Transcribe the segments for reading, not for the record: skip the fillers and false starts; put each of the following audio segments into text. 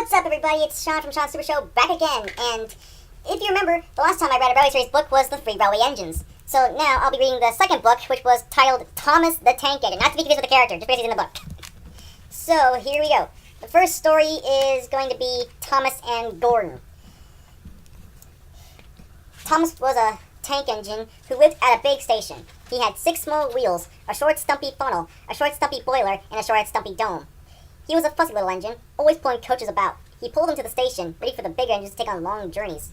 What's up, everybody? It's Sean from Sean's Super Show back again. And if you remember, the last time I read a Railway Series book was The Three Railway Engines. So now I'll be reading the second book, which was titled Thomas the Tank Engine. Not to be confused with the character, just because he's in the book. So here we go. The first story is going to be Thomas and Gordon. Thomas was a tank engine who lived at a big station. He had 6 small wheels, a short stumpy funnel, a short stumpy boiler, and a short stumpy dome. He was a fussy little engine, always pulling coaches about. He pulled them to the station, ready for the big engines to take on long journeys.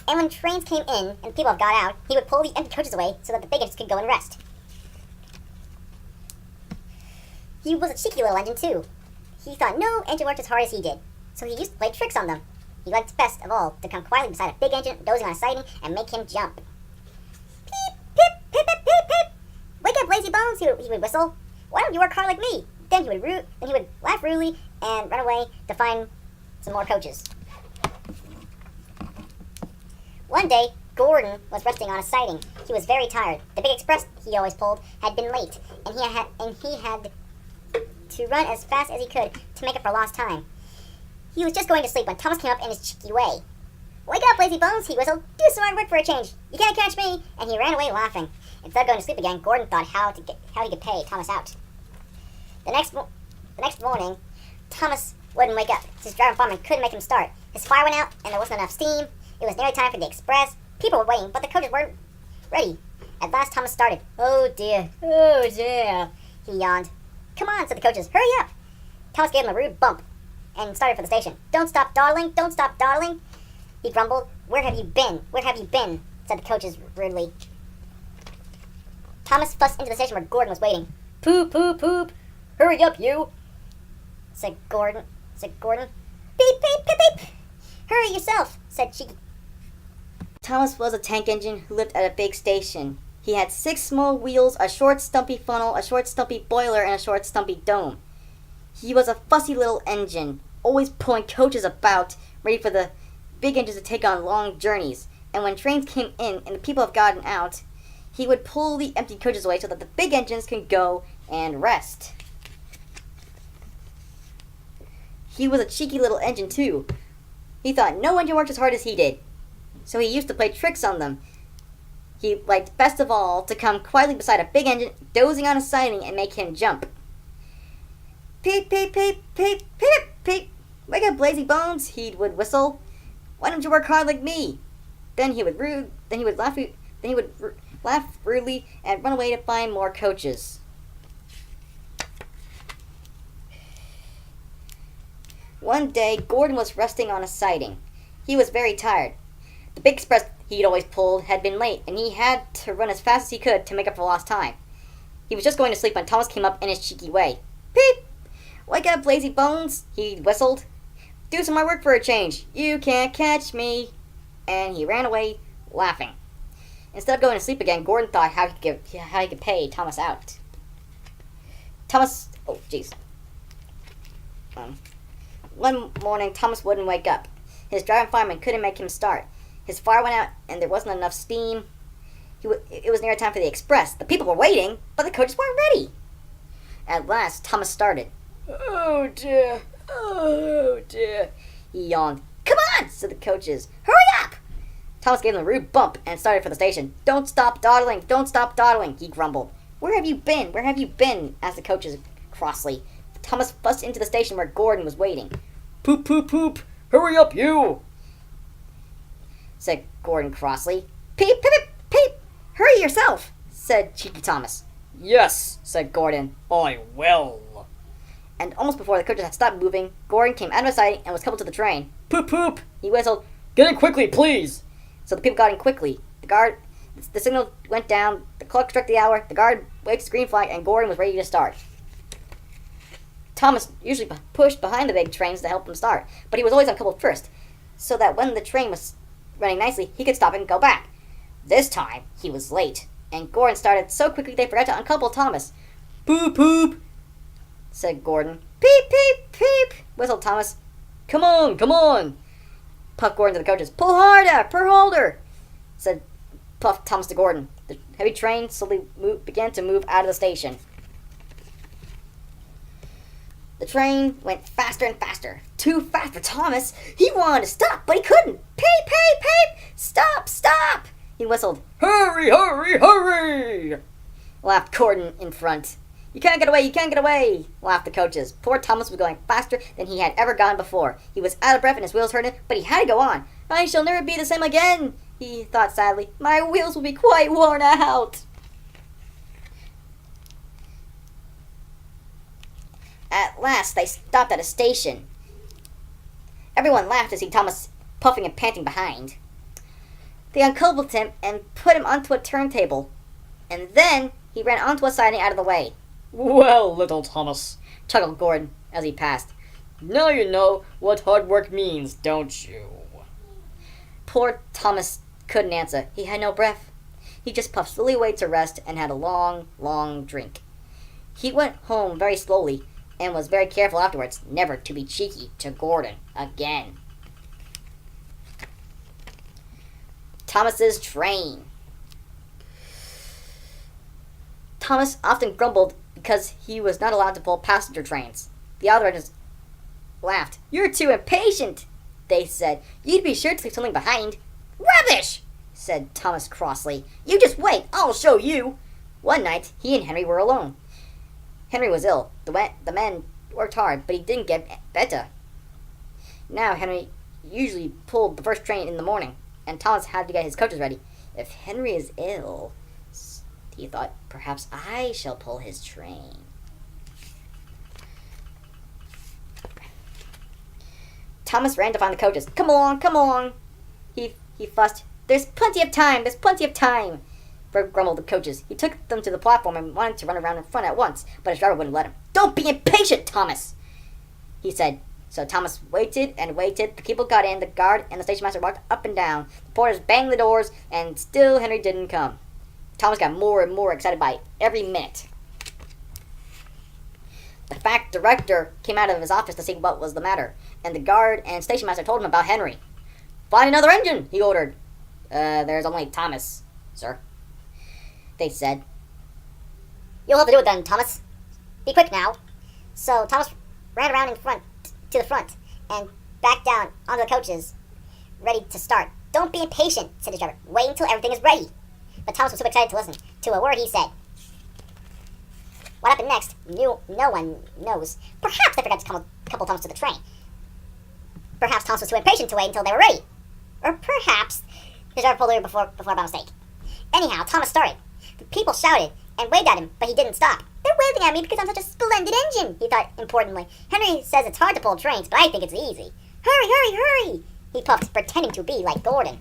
And when trains came in and people got out, he would pull the empty coaches away so that the big engines could go and rest. He was a cheeky little engine too. He thought no engine worked as hard as he did, so he used to play tricks on them. He liked best of all to come quietly beside a big engine, dozing on a siding, and make him jump. Peep, pip, pip, pip, pip, pip. Wake up, lazy bones, he would whistle. Why don't you work hard like me? Then he would laugh rudely and run away to find some more coaches. One day, Gordon was resting on a siding. He was very tired. The big express he always pulled had been late, and he had to run as fast as he could to make up for lost time. He was just going to sleep when Thomas came up in his cheeky way. "Wake up, lazy bones," he whistled. "Do some hard work for a change. You can't catch me." And he ran away laughing. Instead of going to sleep again, Gordon thought how he could pay Thomas out. The next morning, Thomas wouldn't wake up. His driving fireman couldn't make him start. His fire went out, and there wasn't enough steam. It was nearly time for the express. People were waiting, but the coaches weren't ready. At last, Thomas started. "Oh dear, oh dear," he yawned. "Come on," said the coaches. "Hurry up." Thomas gave him a rude bump and started for the station. "Don't stop dawdling, don't stop dawdling," he grumbled. "Where have you been? Where have you been?" said the coaches rudely. Thomas fussed into the station where Gordon was waiting. "Poop, poop, poop. Hurry up, you," said Gordon. "Beep, beep, beep, beep. Hurry yourself," said Cheeky. Thomas was a tank engine who lived at a big station. He had 6 small wheels, a short stumpy funnel, a short stumpy boiler, and a short stumpy dome. He was a fussy little engine, always pulling coaches about, ready for the big engines to take on long journeys. And when trains came in and the people have gotten out, he would pull the empty coaches away so that the big engines can go and rest. He was a cheeky little engine too. He thought no engine worked as hard as he did, so he used to play tricks on them. He liked best of all to come quietly beside a big engine, dozing on a siding, and make him jump. "Peep, peep, peep, peep, peep, peep. Wake up, lazy bones," he would whistle. "Why don't you work hard like me?" Then he would laugh rudely and run away to find more coaches. One day, Gordon was resting on a siding. He was very tired. The big express he'd always pulled had been late, and he had to run as fast as he could to make up for lost time. He was just going to sleep when Thomas came up in his cheeky way. "Peep! Wake up, lazy bones," he whistled. "Do some hard work for a change. You can't catch me." And he ran away, laughing. Instead of going to sleep again, Gordon thought how he could pay Thomas out. One morning, Thomas wouldn't wake up. His driving fireman couldn't make him start. His fire went out, and there wasn't enough steam. It was near time for the express. The people were waiting, but the coaches weren't ready. At last, Thomas started. "Oh dear, oh dear," he yawned. "Come on," said the coaches. "Hurry up!" Thomas gave him a rude bump and started for the station. "Don't stop dawdling, don't stop dawdling," he grumbled. "Where have you been? Where have you been?" asked the coaches crossly. Thomas fussed into the station where Gordon was waiting. "Poop, poop, poop. Hurry up, you," said Gordon crossly. "Peep, peep, peep, peep. Hurry yourself," said Cheeky Thomas. "Yes," said Gordon. "I will." And almost before the coaches had stopped moving, Gordon came out of his siding and was coupled to the train. "Poop, poop," he whistled. "Get in quickly, please." So the people got in quickly. The signal went down, the clock struck the hour, the guard waved his green flag, and Gordon was ready to start. Thomas usually pushed behind the big trains to help them start, but he was always uncoupled first, so that when the train was running nicely, he could stop and go back. This time, he was late, and Gordon started so quickly they forgot to uncouple Thomas. "Poop, poop," said Gordon. "Peep, peep, peep," whistled Thomas. Come on," puffed Gordon to the coaches. "Pull harder," puffed Thomas to Gordon. The heavy train slowly began to move out of the station. The train went faster and faster. Too fast for Thomas. He wanted to stop, but he couldn't. Peep, peep, peep! Stop, stop! He whistled. Hurry, hurry, hurry! Laughed Gordon in front. You can't get away, you can't get away! Laughed the coaches. Poor Thomas was going faster than he had ever gone before. He was out of breath and his wheels hurt him, but he had to go on. I shall never be the same again, he thought sadly. My wheels will be quite worn out. At last, they stopped at a station. Everyone laughed to see Thomas puffing and panting behind. They uncoupled him and put him onto a turntable. And then he ran onto a siding out of the way. Well, little Thomas, Chuckled Gordon as he passed. now you know what hard work means, don't you? Poor Thomas couldn't answer. He had no breath. He just puffed slowly away to rest and had a long, long drink. He went home very slowly and was very careful afterwards never to be cheeky to Gordon again. Thomas's train. Thomas often grumbled because he was not allowed to pull passenger trains. The others laughed. You're too impatient, they said. You'd be sure to leave something behind. Rubbish, said Thomas crossly. You just wait, I'll show you. One night, he and Henry were alone. Henry was ill. The man worked hard, but he didn't get better. Now Henry usually pulled the first train in the morning, and Thomas had to get his coaches ready. If Henry is ill, he thought, perhaps I shall pull his train. Thomas ran to find the coaches. Come along, come along. He fussed. There's plenty of time, there's plenty of time. Grumbled the coaches. He took them to the platform and wanted to run around in front at once, but his driver wouldn't let him. Don't be impatient, Thomas, he said. So Thomas waited and waited. The people got in. The guard and the station master walked up and down. The porters banged the doors, and still Henry didn't come. Thomas got more and more excited by every minute. The fact director came out of his office to see what was the matter, and the guard and station master told him about Henry. Find another engine, he ordered. There's only Thomas, sir, they said. You'll have to do it then, Thomas. Be quick now. So Thomas ran around to the front and back down onto the coaches, ready to start. Don't be impatient, said the driver. Wait until everything is ready. But Thomas was so excited to listen to a word he said. What happened next, no one knows. Perhaps they forgot to couple Thomas to the train. Perhaps Thomas was too impatient to wait until they were ready. Or perhaps his driver pulled over before by mistake. Anyhow, Thomas started. The people shouted and waved at him, but he didn't stop. They're waving at me because I'm such a splendid engine, he thought importantly. Henry says it's hard to pull trains, but I think it's easy. Hurry, hurry, hurry, he puffed, pretending to be like Gordon.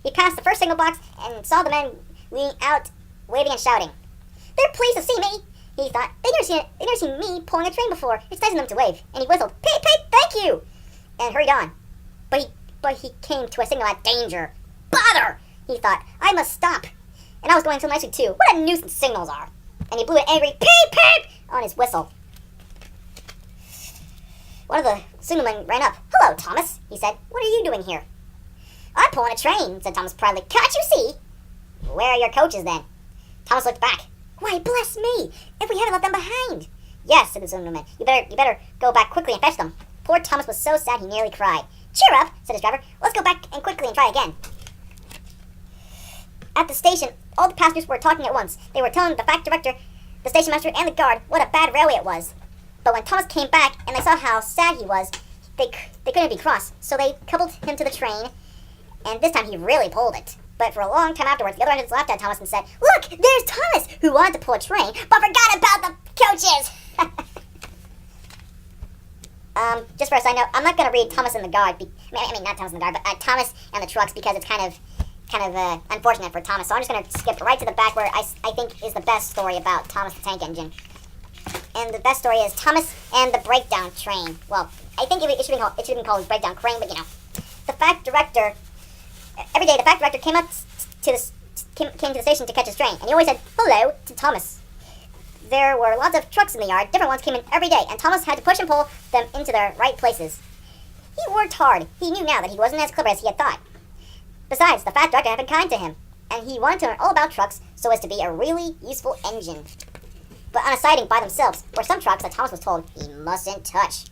He passed the first signal box and saw the men leaning out, waving and shouting. They're pleased to see me, he thought. They've never seen me pulling a train before. It's nice of them to wave. And he whistled, peep, peep, thank you, and hurried on. But he came to a signal at danger. Bother, he thought. I must stop. And I was going so nicely too. What a nuisance signals are. And he blew an angry peep, peep on his whistle. One of the signalmen ran up. Hello, Thomas, he said. What are you doing here? I'm pulling a train, said Thomas proudly. Can't you see? Where are your coaches then? Thomas looked back. Why, bless me, if we hadn't left them behind. Yes, said the signalman. You better go back quickly and fetch them. Poor Thomas was so sad he nearly cried. Cheer up, said his driver. Let's go back and quickly and try again. At the station, all the passengers were talking at once. They were telling the fact director, the station master, and the guard what a bad railway it was. But when Thomas came back and they saw how sad he was, they couldn't be cross. So they coupled him to the train, and this time he really pulled it. But for a long time afterwards, the other engines laughed at Thomas and said, Look, there's Thomas, who wanted to pull a train, but forgot about the coaches. Just first, I know I'm not going to read Thomas and the Guard. I mean, not Thomas and the Guard, but Thomas and the Trucks, because it's kind of unfortunate for Thomas. So I'm just going to skip right to the back where I think is the best story about Thomas the Tank Engine. And the best story is Thomas and the Breakdown Train. Well, I think it should have been called Breakdown Crane, but you know. The fact director, every day the fact director came to the station to catch his train, and he always said hello to Thomas. There were lots of trucks in the yard. Different ones came in every day, and Thomas had to push and pull them into their right places. He worked hard. He knew now that he wasn't as clever as he had thought. Besides, the fat director had been kind to him, and he wanted to learn all about trucks so as to be a really useful engine. but on a siding by themselves, were some trucks that Thomas was told he mustn't touch.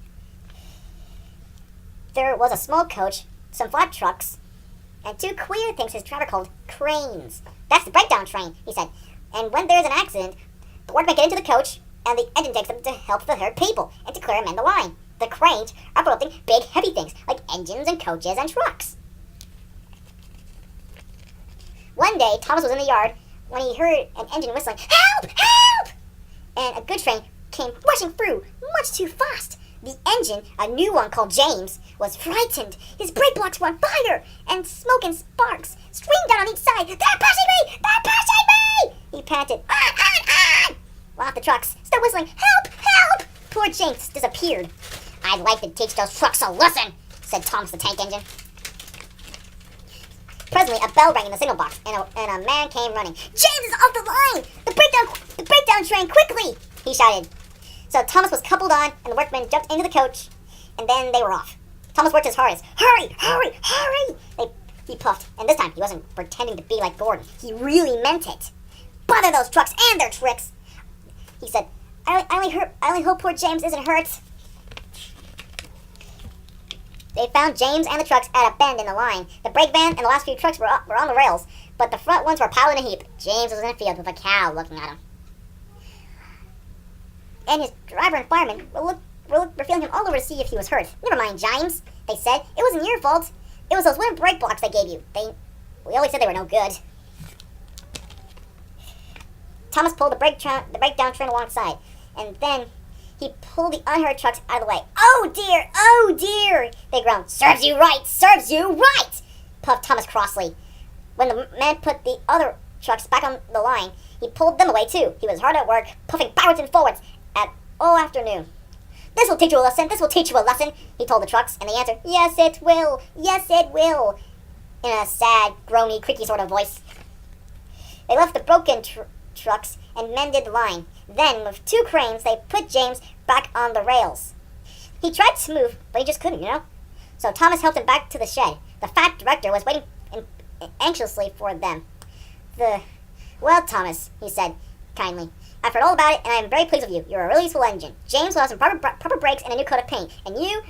There was a small coach, some flat trucks, and two queer things his driver called cranes. That's the breakdown train, he said. And when there's an accident, the workmen get into the coach, and the engine takes them to help the hurt people and to clear and mend the line. The cranes are for lifting big, heavy things like engines and coaches and trucks. One day, Thomas was in the yard when he heard an engine whistling, "Help! Help!" And a goods train came rushing through, much too fast. The engine, a new one called James, was frightened. His brake blocks were on fire, and smoke and sparks streamed down on each side. "They're pushing me! They're pushing me!" he panted. On! While the trucks still whistling, "Help! Help!" Poor James disappeared. "I'd like to teach those trucks a lesson," said Thomas the Tank Engine. Presently, a bell rang in the signal box, and a man came running. "James is off the line! The breakdown train, quickly!" he shouted. So Thomas was coupled on, and the workmen jumped into the coach, and then they were off. Thomas worked his hardest. "Hurry! Hurry! Hurry!" He puffed, and this time he wasn't pretending to be like Gordon. He really meant it. "Bother those trucks and their tricks," he said. I only hope poor James isn't hurt." They found James and the trucks at a bend in the line. The brake van and the last few trucks were on the rails, but the front ones were piled in a heap. James was in a field with a cow looking at him. And his driver and fireman were feeling him all over to see if he was hurt. "Never mind, James," they said. "It wasn't your fault. It was those wooden brake blocks they gave you. We always said they were no good." Thomas pulled the breakdown train alongside, and then he pulled the unhurt trucks out of the way. "Oh dear! Oh dear!" they groaned. "Serves you right! Serves you right!" puffed Thomas crossly. When the man put the other trucks back on the line, he pulled them away too. He was hard at work, puffing backwards and forwards all afternoon. "This will teach you a lesson! This will teach you a lesson!" he told the trucks, and they answered, "Yes, it will! Yes, it will!" in a sad, groany, creaky sort of voice. They left the broken trucks and mended the line. Then, with two cranes, they put James back on the rails. He tried to move, but he just couldn't, So Thomas helped him back to the shed. The fat director was waiting anxiously for them. "Well, Thomas," he said kindly, "I've heard all about it, and I am very pleased with you. You're a really useful engine. James will have some proper brakes and a new coat of paint, and you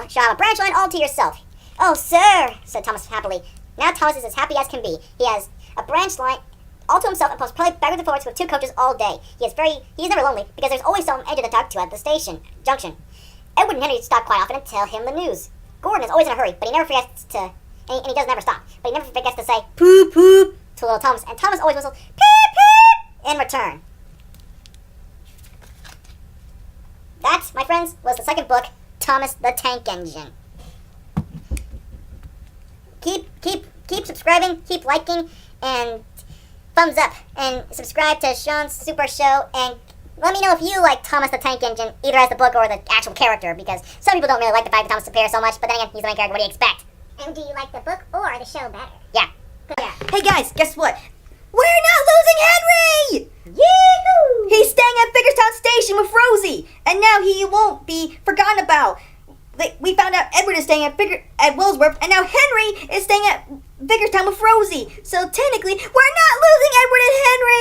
shall have a branch line all to yourself." "Oh, sir," said Thomas happily. Now Thomas is as happy as can be. He has a branch line all to himself and puffs probably backwards and forwards with two coaches all day. He is never lonely because there's always some engine to talk to at the junction. Edward and Henry stop quite often and tell him the news. Gordon is always in a hurry, but he never forgets to, and he does never stop, but he never forgets to say "poop poop" to little Thomas, and Thomas always whistles "peep peep" in return. That, my friends, was the second book, Thomas the Tank Engine. Keep subscribing, keep liking, and thumbs up, and subscribe to Sean's Super Show, and let me know if you like Thomas the Tank Engine, either as the book or the actual character, because some people don't really like the fact that Thomas appears so much, but then again, he's the main character, what do you expect? And do you like the book or the show better? Yeah. Hey guys, guess what? We're not losing Henry! Yee-hoo! He's staying at Vickerstown Station with Rosie, and now he won't be forgotten about. We found out Edward is staying at Willsworth, and now Henry is staying at Vickerstown with Rosie. So technically, we're not losing Edward and Henry!